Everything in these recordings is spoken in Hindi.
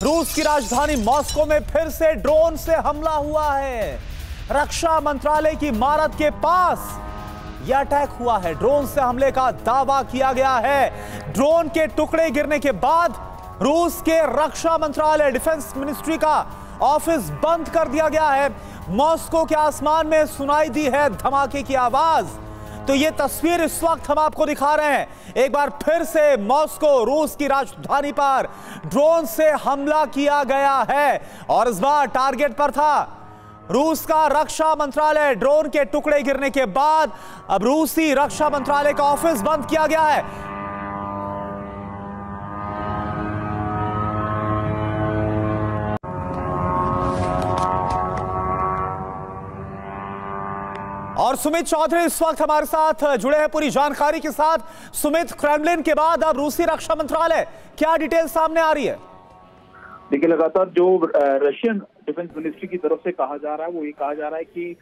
रूस की राजधानी मॉस्को में फिर से ड्रोन से हमला हुआ है। रक्षा मंत्रालय की इमारत के पास यह अटैक हुआ है। ड्रोन से हमले का दावा किया गया है। ड्रोन के टुकड़े गिरने के बाद रूस के रक्षा मंत्रालय डिफेंस मिनिस्ट्री का ऑफिस बंद कर दिया गया है। मॉस्को के आसमान में सुनाई दी है धमाके की आवाज। तो ये तस्वीर इस वक्त हम आपको दिखा रहे हैं। एक बार फिर से मॉस्को रूस की राजधानी पर ड्रोन से हमला किया गया है और इस बार टारगेट पर था रूस का रक्षा मंत्रालय। ड्रोन के टुकड़े गिरने के बाद अब रूसी रक्षा मंत्रालय का ऑफिस बंद किया गया है। और सुमित चौधरी इस वक्त हमारे साथ जुड़े हैं पूरी जानकारी के साथ। सुमित, क्रेमलिन के बाद अब रूसी रक्षा मंत्रालय, क्या डिटेल सामने आ रही है? देखिए, लगातार जो रशियन डिफेंस मिनिस्ट्री की तरफ से कहा जा रहा है वो ये कहा जा रहा है कि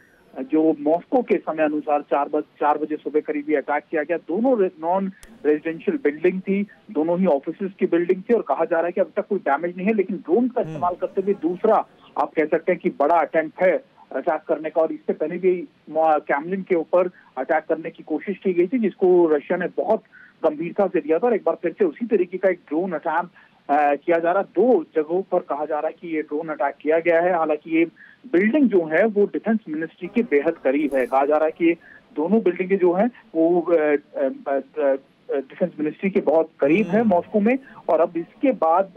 जो मॉस्को के समय अनुसार 4 बजे सुबह करीब ये अटैक किया गया। दोनों नॉन रेजिडेंशियल बिल्डिंग थी, दोनों ही ऑफिसेज की बिल्डिंग थी और कहा जा रहा है कि अब तक कोई डैमेज नहीं है, लेकिन ड्रोन का इस्तेमाल करते हुए दूसरा आप कह सकते हैं कि बड़ा अटेम्प्ट है अटैक करने का। और इससे पहले भी क्रेमलिन के ऊपर अटैक करने की कोशिश की गई थी, जिसको रशिया ने बहुत गंभीरता से लिया था और एक बार फिर से उसी तरीके का एक ड्रोन अटैक किया जा रहा है। 2 जगहों पर कहा जा रहा है कि ये ड्रोन अटैक किया गया है। हालांकि ये बिल्डिंग जो है वो डिफेंस मिनिस्ट्री के बेहद करीब है। कहा जा रहा है कि दोनों बिल्डिंगें जो है वो डिफेंस मिनिस्ट्री के बहुत करीब है मॉस्को में। और अब इसके बाद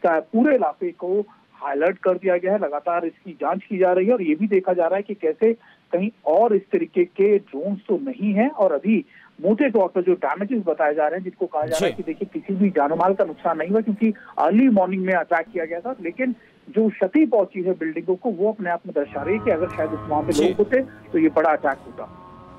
पूरे इलाके को अलर्ट कर दिया गया है। लगातार इसकी जांच की जा रही है और ये भी देखा जा रहा है कि कैसे कहीं और इस तरीके के ड्रोन्स तो नहीं है। और अभी मोटे तौर पर जो डैमेजेस बताए जा रहे हैं, जिनको कहा जा रहा है कि देखिए किसी भी जानमाल का नुकसान नहीं हुआ क्योंकि अर्ली मॉर्निंग में अटैक किया गया था, लेकिन जो क्षति पहुंची है बिल्डिंगों को वो अपने आप में दर्शा रही है कि अगर शायद वहां पे लोग होते तो ये बड़ा अटैक होता।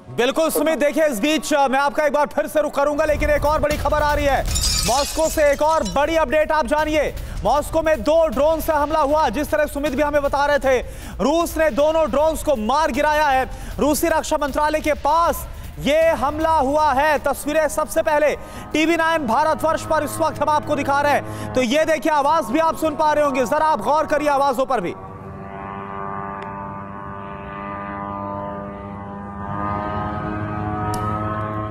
बिल्कुल सुमित, देखिए इस बीच मैं आपका एक बार फिर से रुख करूंगा, लेकिन एक और बड़ी खबर आ रही है मॉस्को से। एक और बड़ी अपडेट आप जानिए। मॉस्को में 2 ड्रोन से हमला हुआ। जिस तरह सुमित भी हमें बता रहे थे, रूस ने दोनों ड्रोन्स को मार गिराया है। रूसी रक्षा मंत्रालय के पास यह हमला हुआ है। तस्वीरें सबसे पहले TV9 भारतवर्ष पर इस वक्त हम आपको दिखा रहे हैं। तो ये देखिए, आवाज भी आप सुन पा रहे होंगे, जरा आप गौर करिए आवाजों पर भी।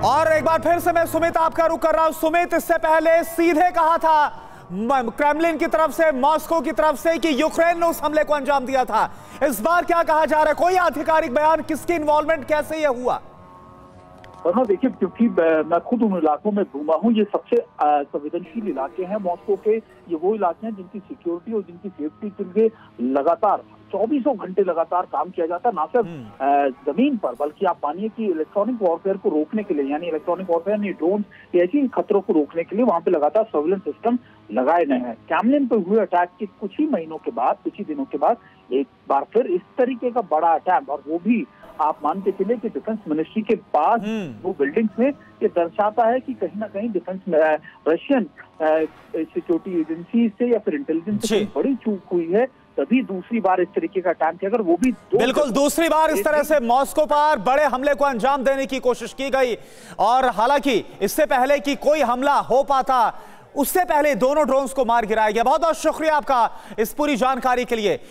और एक बार फिर से मैं सुमित आपका रुख कर रहा हूं। सुमित, इससे पहले सीधे कहा था क्रेमलिन की तरफ से, मॉस्को की तरफ से कि यूक्रेन ने उस हमले को अंजाम दिया था। इस बार क्या कहा जा रहा है? कोई आधिकारिक बयान, किसकी इन्वॉल्वमेंट, कैसे यह हुआ? और देखिए, क्योंकि मैं खुद उन इलाकों में घूमा हूँ, ये सबसे संवेदनशील इलाके हैं मॉस्को के। ये वो इलाके हैं जिनकी सिक्योरिटी और जिनकी सेफ्टी के लिए लगातार 24 घंटे लगातार काम किया जाता है। ना सिर्फ जमीन पर, बल्कि आप मानिए कि इलेक्ट्रॉनिक वॉरफेयर को रोकने के लिए, यानी इलेक्ट्रॉनिक वॉरफेयर यानी ड्रोन, ऐसी खतरों को रोकने के लिए वहां पे लगातार सर्विलेंस सिस्टम लगाए गए हैं। क्रेमलिन पर हुए अटैक के कुछ ही महीनों के बाद, कुछ ही दिनों के बाद एक बार फिर इस तरीके का बड़ा अटैक, और वो भी आप मान के चले कि डिफेंस मिनिस्ट्री के पास वो बिल्डिंग्स में, ये दर्शाता है कि कहीं ना कहीं डिफेंस रशियन सिक्योरिटी एजेंसी से या फिर इंटेलिजेंस से बड़ी चूक हुई है, तभी दूसरी बार इस तरीके का अटैक किया। अगर वो भी बिल्कुल दूसरी बार इस तरह से मॉस्को पर बड़े हमले को अंजाम देने की कोशिश की गई। और हालांकि इससे पहले कि कोई हमला हो पाता, उससे पहले दोनों ड्रोन्स को मार गिराया गया। बहुत बहुत शुक्रिया आपका इस पूरी जानकारी के लिए।